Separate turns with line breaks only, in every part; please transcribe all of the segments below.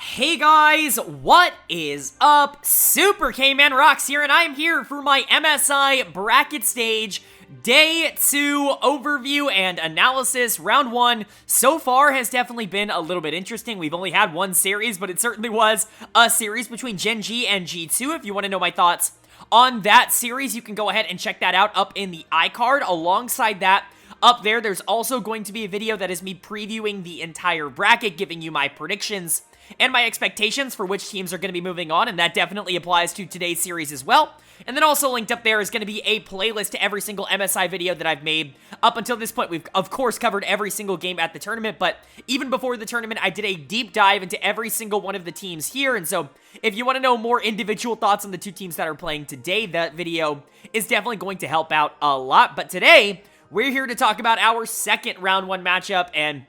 Hey guys, what is up? SuperKmanrocks here, and I am here for my MSI bracket stage Day 2 overview and analysis. Round 1 so far has definitely been a little bit interesting. We've only had one series, but it certainly was a series between Gen G and G2. If you want to know my thoughts on that series, you can go ahead and check that out up in the iCard. Alongside that, up there's also going to be a video that is me previewing the entire bracket, giving you my predictions and my expectations for which teams are going to be moving on, and that definitely applies to today's series as well. And then also linked up there is going to be a playlist to every single MSI video that I've made up until this point. We've, of course, covered every single game at the tournament, but even before the tournament, I did a deep dive into every single one of the teams here, and so if you want to know more individual thoughts on the two teams that are playing today, that video is definitely going to help out a lot. But today, we're here to talk about our second round 1 matchup, and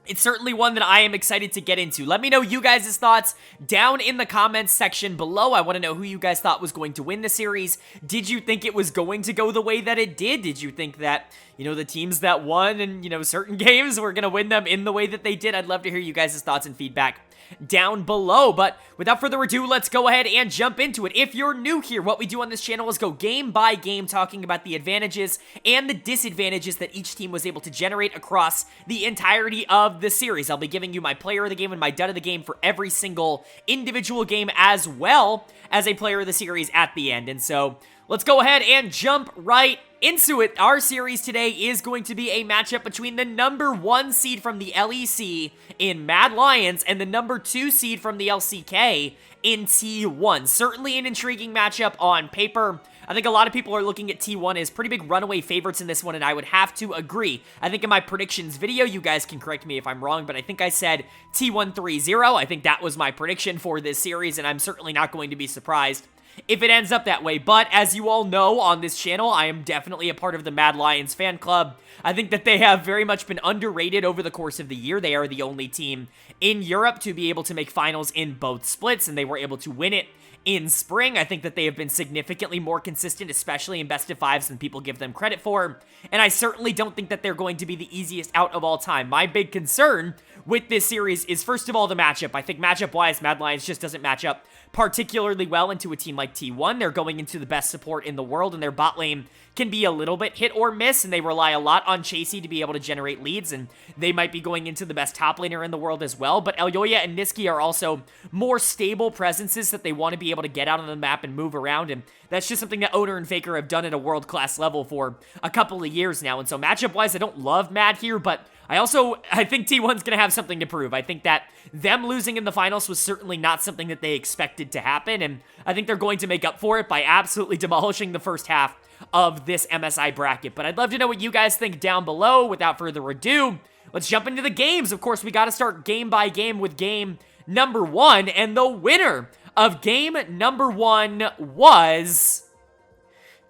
it's certainly one that I am excited to get into. Let me know you guys' thoughts down in the comments section below. I want to know who you guys thought was going to win the series. Did you think it was going to go the way that it did? Did you think that, the teams that won and, certain games were going to win them in the way that they did? I'd love to hear you guys' thoughts and feedback down below. But without further ado, let's go ahead and jump into it. If you're new here, what we do on this channel is go game by game, talking about the advantages and the disadvantages that each team was able to generate across the entirety of the series. I'll be giving you my player of the game and my dud of the game for every single individual game, as well as a player of the series at the end. And so let's go ahead and jump right into it. Our series today is going to be a matchup between the number 1 seed from the LEC in Mad Lions and the number 2 seed from the LCK in T1. Certainly an intriguing matchup on paper. I think a lot of people are looking at T1 as pretty big runaway favorites in this one, and I would have to agree. I think in my predictions video, you guys can correct me if I'm wrong, but I think I said T1 3-0. I think that was my prediction for this series, and I'm certainly not going to be surprised if it ends up that way. But as you all know on this channel, I am definitely a part of the Mad Lions fan club. I think that they have very much been underrated over the course of the year. They are the only team in Europe to be able to make finals in both splits, and they were able to win it in spring. I think that they have been significantly more consistent, especially in best of fives, than people give them credit for, and I certainly don't think that they're going to be the easiest out of all time. My big concern with this series is, first of all, the matchup. I think matchup-wise, Mad Lions just doesn't match up particularly well into a team like T1. They're going into the best support in the world, and their bot lane can be a little bit hit or miss, and they rely a lot on Chasey to be able to generate leads, and they might be going into the best top laner in the world as well. But Elyoya and Niski are also more stable presences that they want to be able to get out on the map and move around, and that's just something that Owner and Faker have done at a world-class level for a couple of years now. And so matchup-wise, I don't love Mad here, but I think T1's going to have something to prove. I think that them losing in the finals was certainly not something that they expected to happen, and I think they're going to make up for it by absolutely demolishing the first half of this MSI bracket. But I'd love to know what you guys think down below. Without further ado, let's jump into the games. Of course, we got to start game by game with game number 1, and the winner of game number 1 was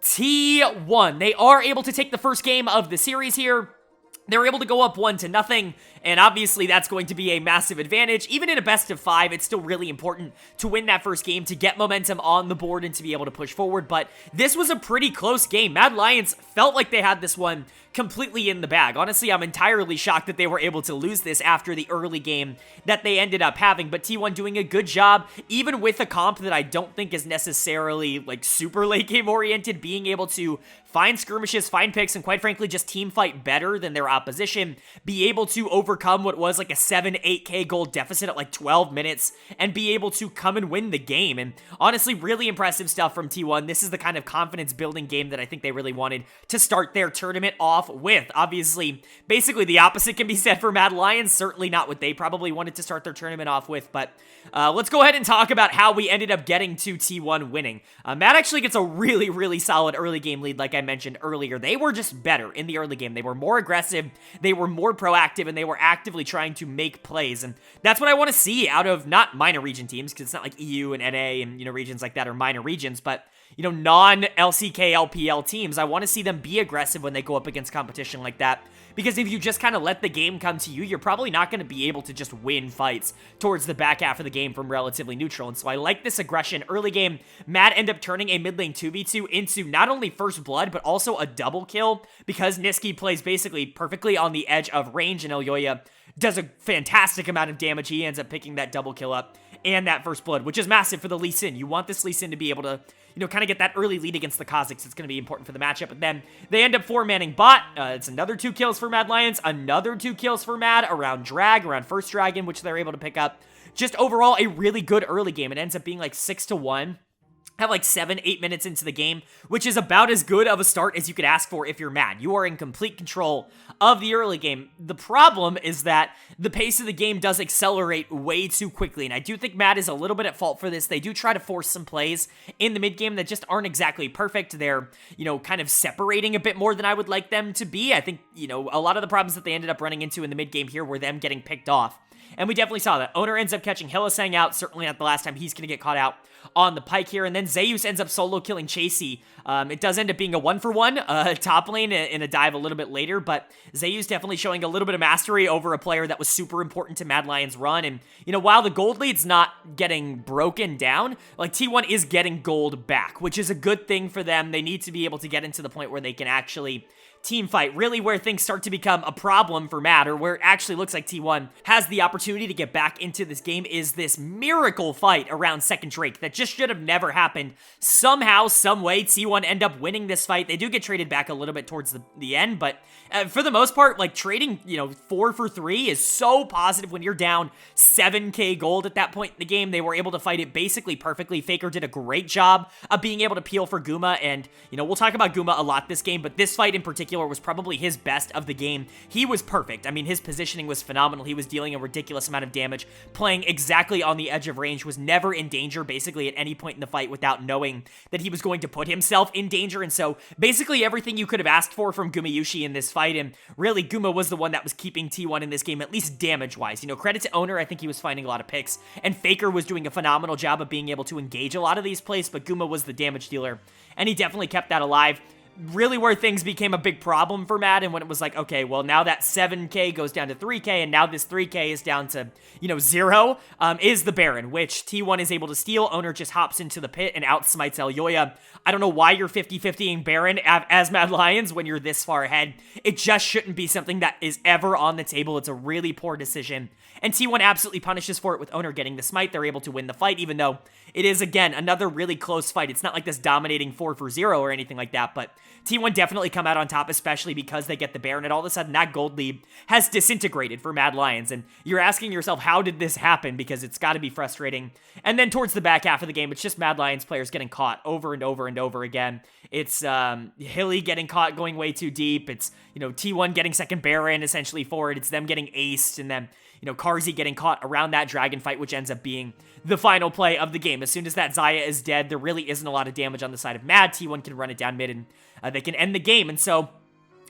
T1. They are able to take the first game of the series here. They're able to go up 1-0, and obviously that's going to be a massive advantage. Even in a best of 5, it's still really important to win that first game to get momentum on the board and to be able to push forward, but this was a pretty close game. Mad Lions felt like they had this one completely in the bag. Honestly, I'm entirely shocked that they were able to lose this after the early game that they ended up having, but T1 doing a good job, even with a comp that I don't think is necessarily, like, super late game oriented, being able to find skirmishes, find picks, and quite frankly, just team fight better than their opposition, be able to overcome what was like a 7-8k gold deficit at like 12 minutes, and be able to come and win the game. And honestly, really impressive stuff from T1. This is the kind of confidence-building game that I think they really wanted to start their tournament off with. Obviously, basically the opposite can be said for Mad Lions, certainly not what they probably wanted to start their tournament off with, but let's go ahead and talk about how we ended up getting to T1 winning. Mad actually gets a really, really solid early game lead, like I mentioned earlier. They were just better in the early game. They were more aggressive, they were more proactive, and they were actively trying to make plays, and that's what I want to see out of not minor region teams, because it's not like EU and NA and, regions like that are minor regions, but non-LCK, LPL teams. I want to see them be aggressive when they go up against competition like that, because if you just kind of let the game come to you, you're probably not going to be able to just win fights towards the back half of the game from relatively neutral. And so I like this aggression. Early game, Mad end up turning a mid lane 2v2 into not only first blood, but also a double kill, because Niski plays basically perfectly on the edge of range, and Elyoya does a fantastic amount of damage. He ends up picking that double kill up and that first blood, which is massive for the Lee Sin. You want this Lee Sin to be able to, kind of get that early lead against the Kazakhs. It's going to be important for the matchup. But then they end up 4-manning bot. It's another 2 kills for Mad Lions, another 2 kills for Mad around drag, around first dragon, which they're able to pick up. Just overall, a really good early game. It ends up being like 6-1. Have like 7-8 minutes into the game, which is about as good of a start as you could ask for if you're Mad. You are in complete control of the early game. The problem is that the pace of the game does accelerate way too quickly, and I do think Mad is a little bit at fault for this. They do try to force some plays in the mid game that just aren't exactly perfect. They're, kind of separating a bit more than I would like them to be. I think, a lot of the problems that they ended up running into in the mid game here were them getting picked off. And we definitely saw that. Owner ends up catching Hillisang out. Certainly not the last time he's going to get caught out on the pike here. And then Zeus ends up solo killing Chasey. It does end up being a 1-for-1 top lane in a dive a little bit later. But Zeus definitely showing a little bit of mastery over a player that was super important to Mad Lions' run. And, while the gold lead's not getting broken down, like T1 is getting gold back, which is a good thing for them. They need to be able to get into the point where they can actually team fight, really where things start to become a problem for Mad, or where it actually looks like T1 has the opportunity to get back into this game, is this miracle fight around second Drake that just should have never happened. Somehow, some way, T1 end up winning this fight. They do get traded back a little bit towards the end, but for the most part, like trading, 4 for 3 is so positive when you're down 7k gold at that point in the game. They were able to fight it basically perfectly. Faker did a great job of being able to peel for Guma, and, we'll talk about Guma a lot this game, but this fight in particular was probably his best of the game. He was perfect. I mean, his positioning was phenomenal. He was dealing a ridiculous amount of damage, playing exactly on the edge of range, was never in danger basically at any point in the fight without knowing that he was going to put himself in danger. And so basically everything you could have asked for from Gumayushi in this fight, and really Guma was the one that was keeping T1 in this game, at least damage-wise. Credit to Owner, I think he was finding a lot of picks, and Faker was doing a phenomenal job of being able to engage a lot of these plays, but Guma was the damage dealer, and he definitely kept that alive. Really where things became a big problem for Mad, and when it was like, okay, well, now that 7k goes down to 3k, and now this 3k is down to, 0, is the Baron, which T1 is able to steal. Owner just hops into the pit and outsmites Elyoya. I don't know why you're 50-50ing Baron as Mad Lions when you're this far ahead. It just shouldn't be something that is ever on the table. It's a really poor decision, and T1 absolutely punishes for it with Owner getting the smite. They're able to win the fight, even though it is, again, another really close fight. It's not like this dominating 4-for-0 or anything like that, but T1 definitely come out on top, especially because they get the Baron, and all of a sudden that gold lead has disintegrated for Mad Lions, and you're asking yourself, how did this happen? Because it's got to be frustrating. And then towards the back half of the game, it's just Mad Lions players getting caught over and over and over again. It's Hilly getting caught going way too deep. It's, T1 getting second Baron essentially forward. It's them getting aced, and then, Karzi getting caught around that dragon fight, which ends up being the final play of the game. As soon as that Xayah is dead, there really isn't a lot of damage on the side of Mad. T1 can run it down mid, and they can end the game. And so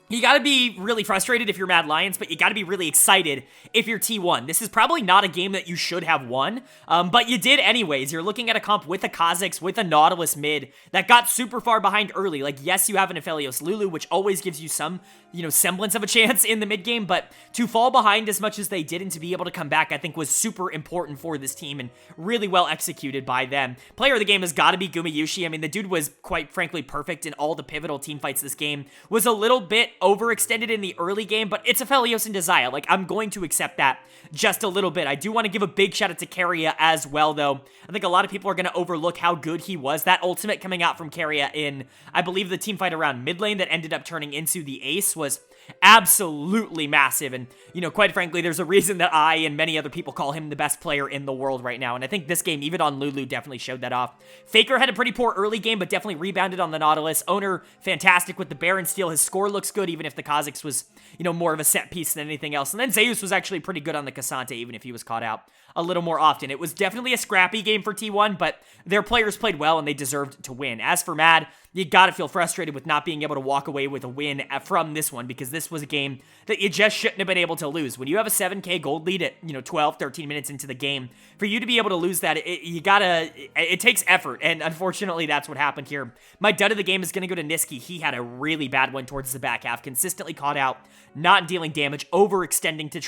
you gotta be really frustrated if you're Mad Lions, but you gotta be really excited if you're T1. This is probably not a game that you should have won, but you did anyways. You're looking at a comp with a Kazakhs, with a Nautilus mid that got super far behind early. Like, yes, you have an Aphelios Lulu, which always gives you some, semblance of a chance in the mid game, but to fall behind as much as they did and to be able to come back, I think was super important for this team and really well executed by them. Player of the game has got to be Gumayushi. I mean, the dude was quite frankly perfect in all the pivotal team fights this game. Was a little bit overextended in the early game, but it's Aphelios and Desire. Like, I'm going to accept that just a little bit. I do want to give a big shout out to Keria as well, though. I think a lot of people are going to overlook how good he was. That ultimate coming out from Keria in, I believe, the team fight around mid lane that ended up turning into the ace was absolutely massive, and quite frankly, there's a reason that I and many other people call him the best player in the world right now, and I think this game, even on Lulu, definitely showed that off. Faker had a pretty poor early game, but definitely rebounded on the Nautilus. Owner, fantastic with the Baron steal. His score looks good, even if the Kazakhs was, more of a set piece than anything else, and then Zeus was actually pretty good on the Cassante, even if he was caught out a little more often. It was definitely a scrappy game for T1, but their players played well, and they deserved to win. As for Mad, you gotta feel frustrated with not being able to walk away with a win from this one, because this was a game that you just shouldn't have been able to lose. When you have a 7k gold lead at, 12, 13 minutes into the game, for you to be able to lose that, it takes effort, and unfortunately, that's what happened here. My dud of the game is gonna go to Niski. He had a really bad one towards the back half, consistently caught out, not dealing damage, overextending to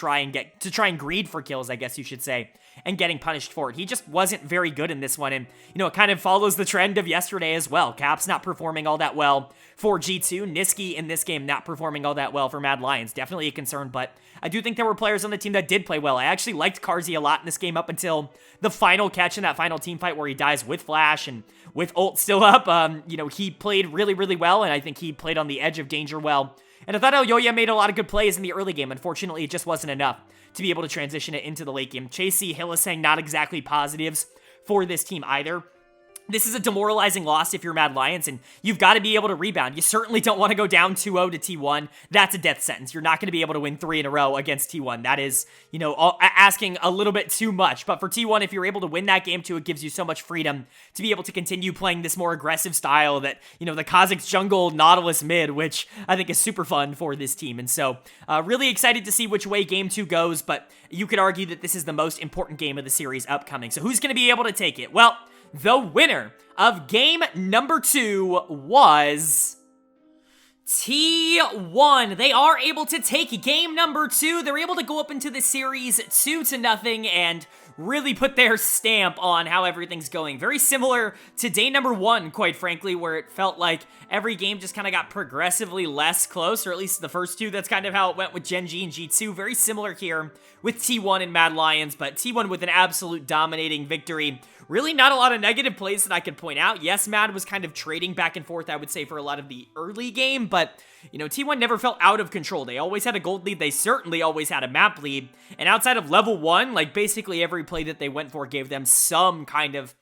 try and greed for kills, I guess you should say, and getting punished for it. He just wasn't very good in this one, and, it kind of follows the trend of yesterday as well. Caps not performing all that well for G2. Niski in this game not performing all that well for Mad Lions. Definitely a concern, but I do think there were players on the team that did play well. I actually liked Carzzy a lot in this game up until the final catch in that final team fight where he dies with Flash and with ult still up. He played really, really well, and I think he played on the edge of danger well. And I thought Elyoya made a lot of good plays in the early game. Unfortunately, it just wasn't enough to be able to transition it into the late game. Chasey, Hillisang, not exactly positives for this team either. This is a demoralizing loss if you're Mad Lions, and you've got to be able to rebound. You certainly don't want to go down 2-0 to T1. That's a death sentence. You're not going to be able to win 3 in a row against T1. That is, asking a little bit too much. But for T1, if you're able to win that game too, it gives you so much freedom to be able to continue playing this more aggressive style that, the Kazakhs jungle Nautilus mid, which I think is super fun for this team. And so, really excited to see which way game 2 goes, but you could argue that this is the most important game of the series upcoming. So who's going to be able to take it? Well, the winner of game number 2 was T1. They are able to take game number 2. They're able to go up into the series 2-0 and really put their stamp on how everything's going. Very similar to day number 1, quite frankly, where it felt like every game just kind of got progressively less close, or at least the first 2. That's kind of how it went with Gen G and G2. Very similar here with T1 and Mad Lions, but T1 with an absolute dominating victory. Really not a lot of negative plays that I could point out. Yes, Mad was kind of trading back and forth, I would say, for a lot of the early game, but, T1 never felt out of control. They always had a gold lead. They certainly always had a map lead, and outside of level 1, basically every play that they went for gave them some kind of,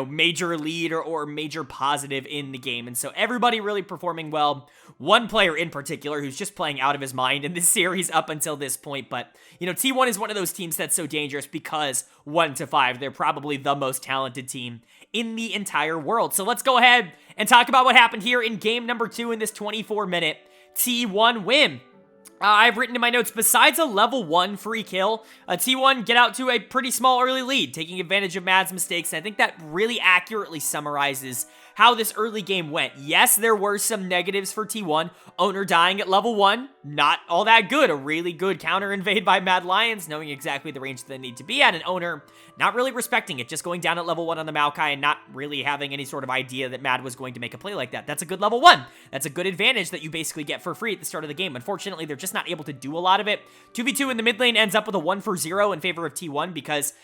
major lead or major positive in the game. And so everybody really performing well. One player in particular who's just playing out of his mind in this series up until this point. But, T1 is one of those teams that's so dangerous because 1-5, they're probably the most talented team in the entire world. So let's go ahead and talk about what happened here in game number 2 in this 24-minute T1 win. I've written in my notes, besides a level 1 free kill, T1 get out to a pretty small early lead, taking advantage of Mad's mistakes. And I think that really accurately summarizes how this early game went. Yes, there were some negatives for T1. Owner dying at level 1, not all that good. A really good counter invade by Mad Lions, knowing exactly the range that they need to be at. And Owner not really respecting it, just going down at level 1 on the Maokai and not really having any sort of idea that Mad was going to make a play like that. That's a good level 1. That's a good advantage that you basically get for free at the start of the game. Unfortunately, they're just not able to do a lot of it. 2v2 in the mid lane ends up with a 1-for-0 in favor of T1 because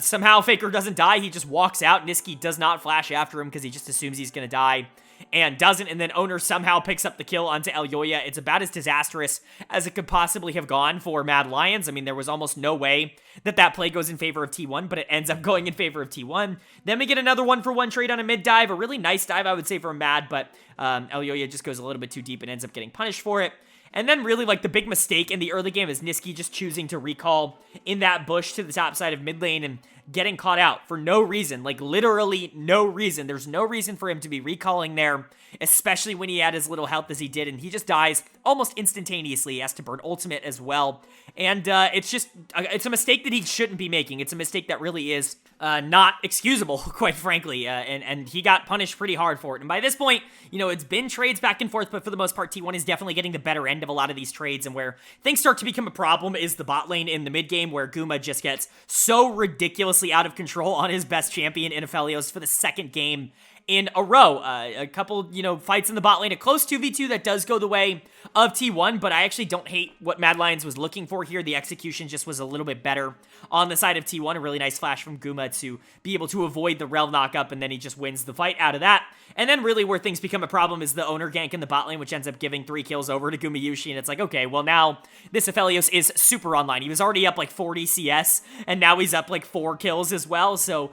somehow Faker doesn't die. He just walks out. Niski does not flash after him because he just assumes he's going to die and doesn't, and then Owner somehow picks up the kill onto Elyoya. It's about as disastrous as it could possibly have gone for Mad Lions. I mean, there was almost no way that that play goes in favor of T1, but it ends up going in favor of T1. Then we get another 1-for-1 trade on a mid dive, a really nice dive, I would say, from Mad, but Elyoya just goes a little bit too deep and ends up getting punished for it. And then really, the big mistake in the early game is Niski just choosing to recall in that bush to the top side of mid lane and getting caught out for no reason, literally no reason. There's no reason for him to be recalling there, especially when he had as little health as he did, and he just dies almost instantaneously. He has to burn ultimate as well, and it's a mistake that he shouldn't be making. It's a mistake that really is not excusable, quite frankly, and he got punished pretty hard for it. And by this point, it's been trades back and forth, but for the most part, T1 is definitely getting the better end of a lot of these trades, and where things start to become a problem is the bot lane in the mid game, where Guma just gets so ridiculously out of control on his best champion in Aphelios for the second game in a row. A couple, fights in the bot lane, a close 2v2 that does go the way of T1, but I actually don't hate what Mad Lions was looking for here. The execution just was a little bit better on the side of T1. A really nice flash from Guma to be able to avoid the Rel knockup, and then he just wins the fight out of that. And then really where things become a problem is the Owner gank in the bot lane, which ends up giving 3 kills over to Gumayushi, and it's like, okay, well now this Aphelios is super online. He was already up 40 CS, and now he's up 4 kills as well, so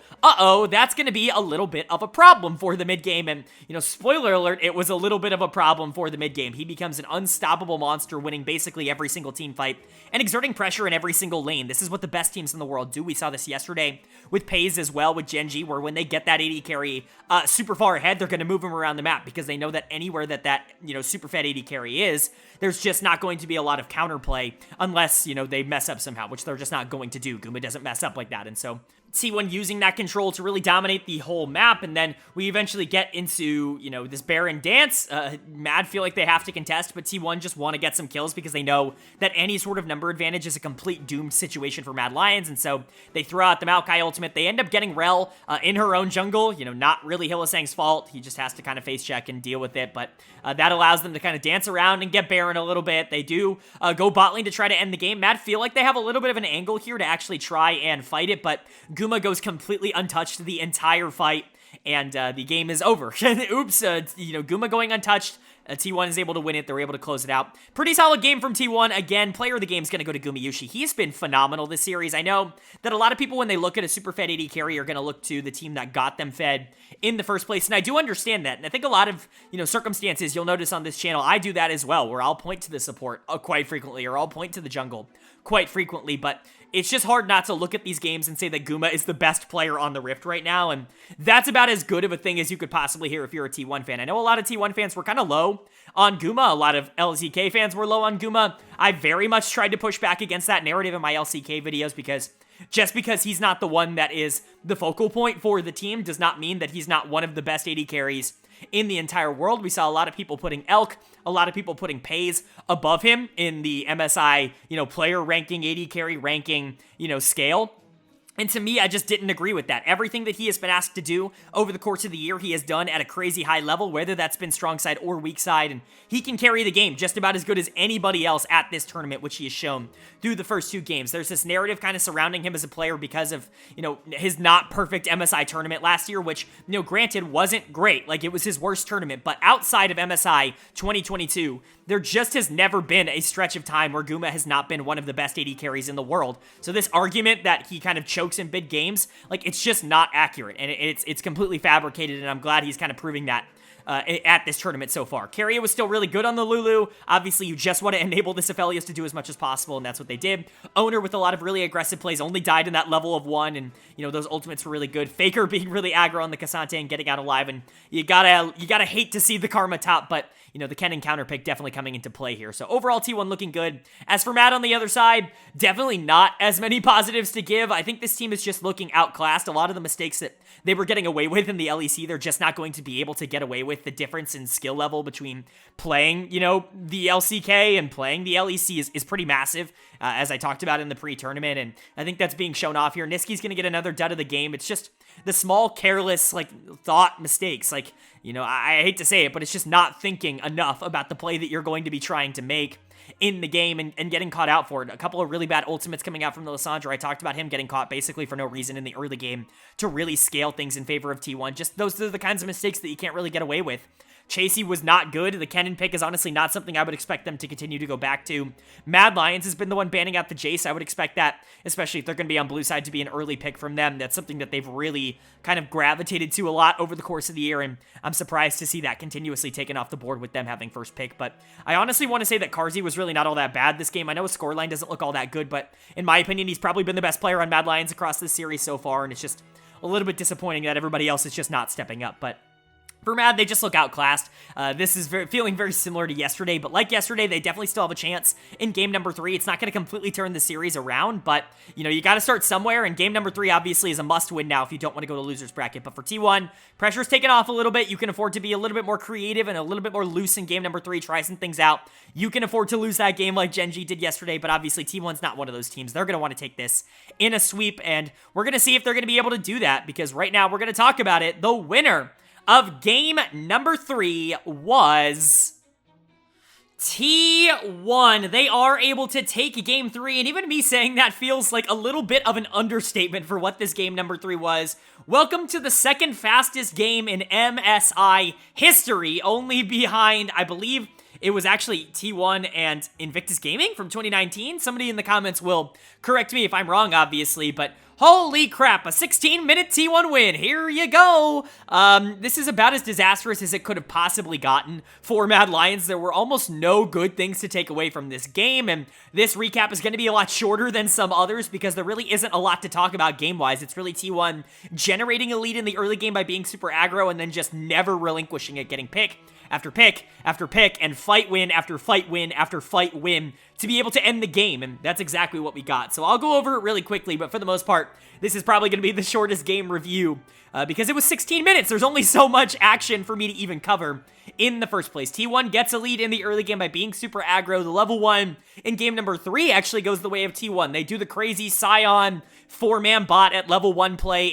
that's gonna be a little bit of a problem for the mid game. And spoiler alert, it was a little bit of a problem for the mid game. He becomes an unstoppable monster, winning basically every single team fight and exerting pressure in every single lane. This is what the best teams in the world do. We saw this yesterday with Pays as well, with Gen G, where when they get that AD carry super far ahead, they're going to move him around the map because they know that anywhere that super fat AD carry is, there's just not going to be a lot of counterplay unless, they mess up somehow, which they're just not going to do. Guma doesn't mess up like that, and so T1 using that control to really dominate the whole map, and then we eventually get into, this Baron dance. Mad feel like they have to contest, but T1 just want to get some kills because they know that any sort of number advantage is a complete doomed situation for Mad Lions, and so they throw out the Maokai ultimate. They end up getting Rel in her own jungle, you know, not really Hylissang's fault. He just has to kind of face check and deal with it, but that allows them to kind of dance around and get Baron a little bit. They do go bot lane to try to end the game. Mad feel like they have a little bit of an angle here to actually try and fight it, but Guma goes completely untouched the entire fight, and the game is over. Oops, you know, Guma going untouched. T1 is able to win it. They're able to close it out. Pretty solid game from T1. Again, player of the game is going to go to Gumayushi. He's been phenomenal this series. I know that a lot of people, when they look at a super fed AD carry, are going to look to the team that got them fed in the first place, and I do understand that. And I think a lot of, you know, circumstances you'll notice on this channel, I do that as well, where I'll point to the support quite frequently, or I'll point to the jungle quite frequently, but it's just hard not to look at these games and say that Guma is the best player on the Rift right now, and that's about as good of a thing as you could possibly hear if you're a T1 fan. I know a lot of T1 fans were kind of low on Guma. A lot of LCK fans were low on Guma. I very much tried to push back against that narrative in my LCK videos because just because he's not the one that is the focal point for the team does not mean that he's not one of the best AD carries in the entire world. We saw a lot of people putting Elk, a lot of people putting Pays above him in the MSI, you know, player ranking, AD carry ranking, you know, scale. And to me, I just didn't agree with that. Everything that he has been asked to do over the course of the year, he has done at a crazy high level, whether that's been strong side or weak side, and he can carry the game just about as good as anybody else at this tournament, which he has shown through the first two games. There's this narrative kind of surrounding him as a player because of, you know, his not perfect MSI tournament last year, which, you know, granted wasn't great. Like, it was his worst tournament, but outside of MSI 2022, there just has never been a stretch of time where Guma has not been one of the best AD carries in the world. So this argument that he kind of chokes in big games, like, it's just not accurate, and it's completely fabricated, and I'm glad he's kind of proving that at this tournament so far. Keria was still really good on the Lulu. Obviously, you just want to enable this Aphelios to do as much as possible, and that's what they did. Owner with a lot of really aggressive plays only died in that level of 1, and, you know, those ultimates were really good. Faker being really aggro on the Cassante and getting out alive, and you gotta hate to see the Karma top, but, you know, the Kennen counter pick definitely coming into play here. So overall, T1 looking good. As for Matt on the other side, definitely not as many positives to give. I think this team is just looking outclassed. A lot of the mistakes that they were getting away with in the LEC, they're just not going to be able to get away with. The difference in skill level between playing, you know, the LCK and playing the LEC is pretty massive, as I talked about in the pre-tournament, and I think that's being shown off here. Niski's going to get another dud of the game. It's just the small, careless, like, thought mistakes. Like, you know, I hate to say it, but it's just not thinking enough about the play that you're going to be trying to make in the game and getting caught out for it. A couple of really bad ultimates coming out from the Lissandra. I talked about him getting caught basically for no reason in the early game to really scale things in favor of T1. Just those are the kinds of mistakes that you can't really get away with. Chasey was not good. The Kennen pick is honestly not something I would expect them to continue to go back to. Mad Lions has been the one banning out the Jace. I would expect that, especially if they're going to be on blue side, to be an early pick from them. That's something that they've really kind of gravitated to a lot over the course of the year, and I'm surprised to see that continuously taken off the board with them having first pick. But I honestly want to say that Carzzy was really not all that bad this game. I know his scoreline doesn't look all that good, but in my opinion, he's probably been the best player on Mad Lions across this series so far, and it's just a little bit disappointing that everybody else is just not stepping up. But for Mad, they just look outclassed. This is feeling very similar to yesterday, but like yesterday, they definitely still have a chance in game number 3. It's not going to completely turn the series around, but, you know, you got to start somewhere, and game number 3 obviously is a must-win now if you don't want to go to loser's bracket. But for T1, pressure's taken off a little bit. You can afford to be a little bit more creative and a little bit more loose in game number 3, try some things out. You can afford to lose that game like Gen.G did yesterday, but obviously T1's not one of those teams. They're going to want to take this in a sweep, and we're going to see if they're going to be able to do that, because right now we're going to talk about it. The winner of game number 3 was T1. They are able to take game 3, and even me saying that feels like a little bit of an understatement for what this game number 3 was. Welcome to the second fastest game in MSI history, only behind, I believe, it was actually T1 and Invictus Gaming from 2019. Somebody in the comments will correct me if I'm wrong, obviously, but holy crap, a 16-minute T1 win. Here you go. This is about as disastrous as it could have possibly gotten for Mad Lions. There were almost no good things to take away from this game, and this recap is going to be a lot shorter than some others because there really isn't a lot to talk about game-wise. It's really T1 generating a lead in the early game by being super aggro and then just never relinquishing it, getting pick after pick after pick and fight win after fight win after fight win to be able to end the game, and that's exactly what we got. So I'll go over it really quickly, but for the most part, this is probably going to be the shortest game review because it was 16 minutes. There's only so much action for me to even cover in the first place. T1 gets a lead in the early game by being super aggro. The level 1 in game number 3 actually goes the way of T1. They do the crazy Scion 4-man bot at level 1 play,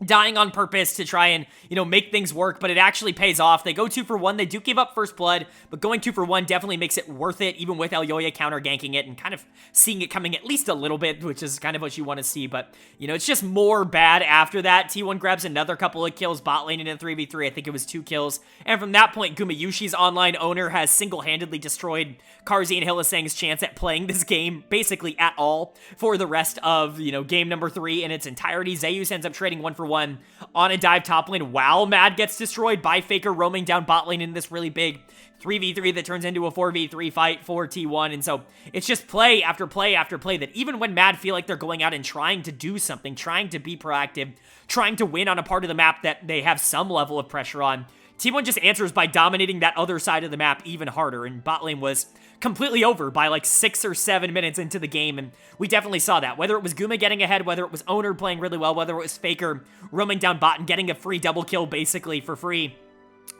dying on purpose to try and, make things work, but it actually pays off. They go 2 for 1. They do give up first blood, but going 2 for 1 definitely makes it worth it, even with Elyoya counter ganking it and kind of seeing it coming at least a little bit, which is kind of what you want to see, but, it's just more bad after that. T1 grabs another couple of kills, bot lane in a 3v3. I think it was 2 kills, and from that point, Gumayushi's online owner has single-handedly destroyed Karzi and Hylissang's chance at playing this game basically at all for the rest of, game number 3 in its entirety. Zeus ends up trading 1 for 1 on a dive top lane while Mad gets destroyed by Faker roaming down bot lane in this really big 3v3 that turns into a 4v3 fight for T1. And so it's just play after play after play that even when Mad feel like they're going out and trying to do something, trying to be proactive, trying to win on a part of the map that they have some level of pressure on, T1 just answers by dominating that other side of the map even harder, and bot lane was completely over by like 6 or 7 minutes into the game, and we definitely saw that. Whether it was Guma getting ahead, whether it was Owner playing really well, whether it was Faker roaming down bot and getting a free double kill basically for free,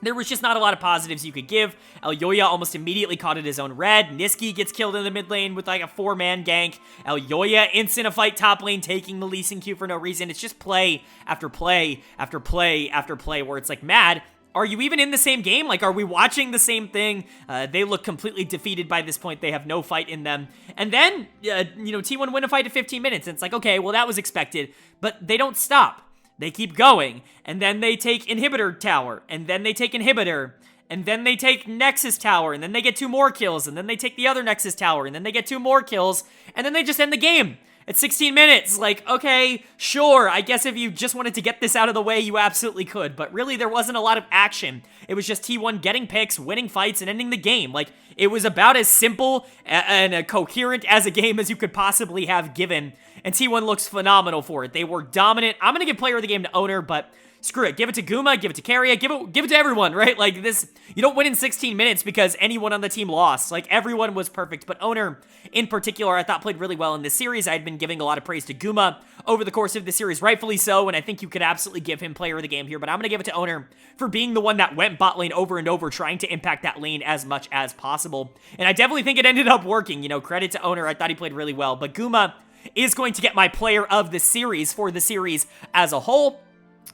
there was just not a lot of positives you could give. Elyoya almost immediately caught it his own red. Niski gets killed in the mid lane with like a 4-man gank. Elyoya instant a fight top lane, taking the Lee Sin Q for no reason. It's just play after play after play after play where it's like, Mad, are you even in the same game? Like, are we watching the same thing? They look completely defeated by this point. They have no fight in them. And then, T1 win a fight at 15 minutes. And it's like, okay, well, that was expected. But they don't stop. They keep going. And then they take Inhibitor Tower. And then they take Inhibitor. And then they take Nexus Tower. And then they get 2 more kills. And then they take the other Nexus Tower. And then they get 2 more kills. And then they just end the game. At 16 minutes, like, okay, sure, I guess if you just wanted to get this out of the way, you absolutely could, but really there wasn't a lot of action. It was just T1 getting picks, winning fights, and ending the game. Like, it was about as simple and coherent as a game as you could possibly have given, and T1 looks phenomenal for it. They were dominant. I'm gonna give player of the game to Owner, but screw it. Give it to Guma, give it to Carrier, give it to everyone, right? Like, this, you don't win in 16 minutes because anyone on the team lost. Like, everyone was perfect, but Owner, in particular, I thought played really well in this series. I had been giving a lot of praise to Guma over the course of the series, rightfully so, and I think you could absolutely give him player of the game here, but I'm gonna give it to Owner for being the one that went bot lane over and over, trying to impact that lane as much as possible, and I definitely think it ended up working. Credit to Owner. I thought he played really well, but Guma is going to get my player of the series for the series as a whole.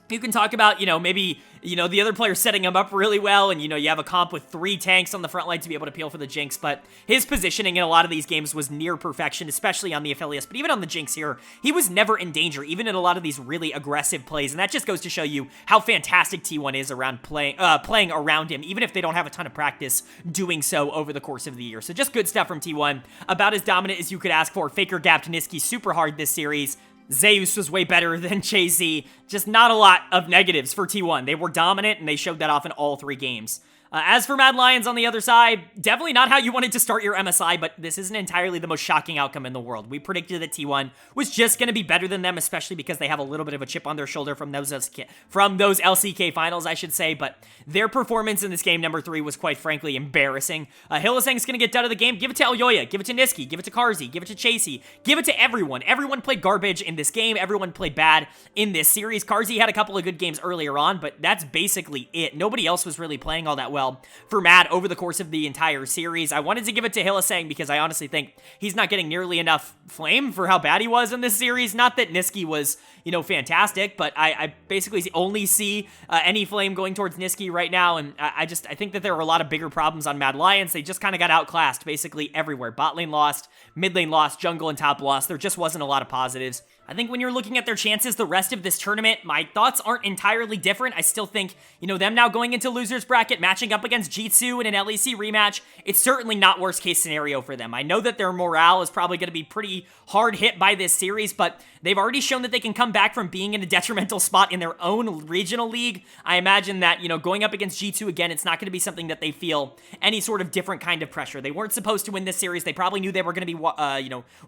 You can talk about, maybe, the other player setting him up really well, and, you have a comp with 3 tanks on the front line to be able to peel for the Jinx, but his positioning in a lot of these games was near perfection, especially on the Aphelios, but even on the Jinx here, he was never in danger, even in a lot of these really aggressive plays, and that just goes to show you how fantastic T1 is around playing around him, even if they don't have a ton of practice doing so over the course of the year. So just good stuff from T1, about as dominant as you could ask for. Faker gapped Niski super hard this series. Zeus was way better than Jay-Z. Just not a lot of negatives for T1. They were dominant, and they showed that off in all 3 games. As for Mad Lions on the other side, definitely not how you wanted to start your MSI, but this isn't entirely the most shocking outcome in the world. We predicted that T1 was just going to be better than them, especially because they have a little bit of a chip on their shoulder from those LCK finals, I should say, but their performance in this game number 3 was quite frankly embarrassing. Hylissang's going to get done of the game. Give it to Elyoya, give it to Niski, give it to Karzi, give it to Chasey, give it to everyone. Everyone played garbage in this game. Everyone played bad in this series. Karzi had a couple of good games earlier on, but that's basically it. Nobody else was really playing all that well for Mad over the course of the entire series. I wanted to give it to Hylissang because I honestly think he's not getting nearly enough flame for how bad he was in this series. Not that Niski was, fantastic, but I basically only see any flame going towards Niski right now, and I think that there are a lot of bigger problems on Mad Lions. They just kind of got outclassed basically everywhere. Bot lane lost, mid lane lost, jungle and top lost. There just wasn't a lot of positives. I think when you're looking at their chances the rest of this tournament, my thoughts aren't entirely different. I still think, them now going into loser's bracket, matching up against G2 in an LEC rematch, it's certainly not worst case scenario for them. I know that their morale is probably going to be pretty hard hit by this series, but they've already shown that they can come back from being in a detrimental spot in their own regional league. I imagine that, going up against G2 again, it's not going to be something that they feel any sort of different kind of pressure. They weren't supposed to win this series. They probably knew they were going to be,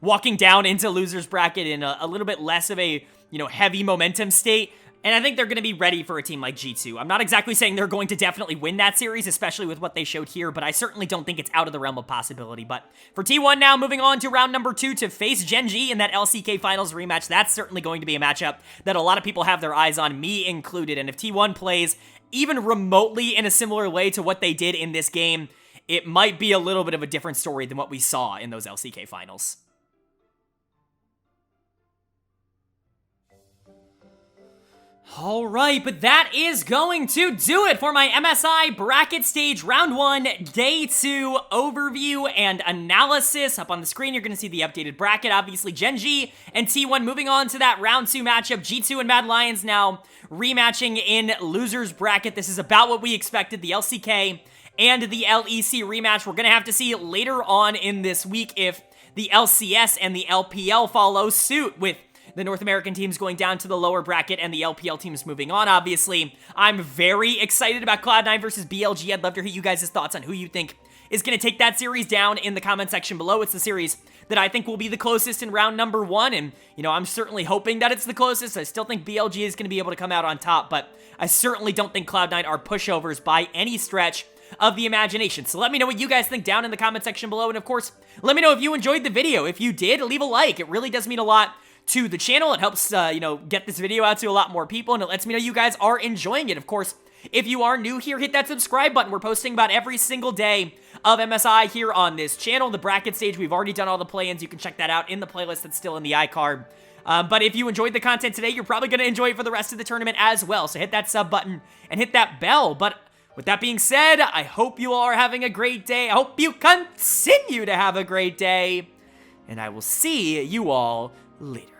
walking down into loser's bracket in a little bit less of a, heavy momentum state. And I think they're going to be ready for a team like G2. I'm not exactly saying they're going to definitely win that series, especially with what they showed here, but I certainly don't think it's out of the realm of possibility. But for T1 now, moving on to round number 2 to face Gen G in that LCK Finals rematch, that's certainly going to be a matchup that a lot of people have their eyes on, me included. And if T1 plays even remotely in a similar way to what they did in this game, it might be a little bit of a different story than what we saw in those LCK Finals. All right, but that is going to do it for my MSI bracket stage round 1, day 2 overview and analysis. Up on the screen, you're going to see the updated bracket. Obviously, Gen G and T1 moving on to that round 2 matchup. G2 and Mad Lions now rematching in losers bracket. This is about what we expected. The LCK and the LEC rematch. We're going to have to see later on in this week if the LCS and the LPL follow suit, with the North American teams going down to the lower bracket and the LPL teams moving on, obviously. I'm very excited about Cloud9 versus BLG. I'd love to hear you guys' thoughts on who you think is going to take that series down in the comment section below. It's the series that I think will be the closest in round number 1, and, you know, I'm certainly hoping that it's the closest. I still think BLG is going to be able to come out on top, but I certainly don't think Cloud9 are pushovers by any stretch of the imagination. So let me know what you guys think down in the comment section below, and of course, let me know if you enjoyed the video. If you did, leave a like. It really does mean a lot to the channel. It helps, you know, get this video out to a lot more people, and it lets me know you guys are enjoying it. Of course, if you are new here, hit that subscribe button. We're posting about every single day of MSI here on this channel. The bracket stage, we've already done all the play-ins. You can check that out in the playlist that's still in the iCard. But if you enjoyed the content today, you're probably going to enjoy it for the rest of the tournament as well. So hit that sub button and hit that bell. But with that being said, I hope you all are having a great day. I hope you continue to have a great day. And I will see you all later.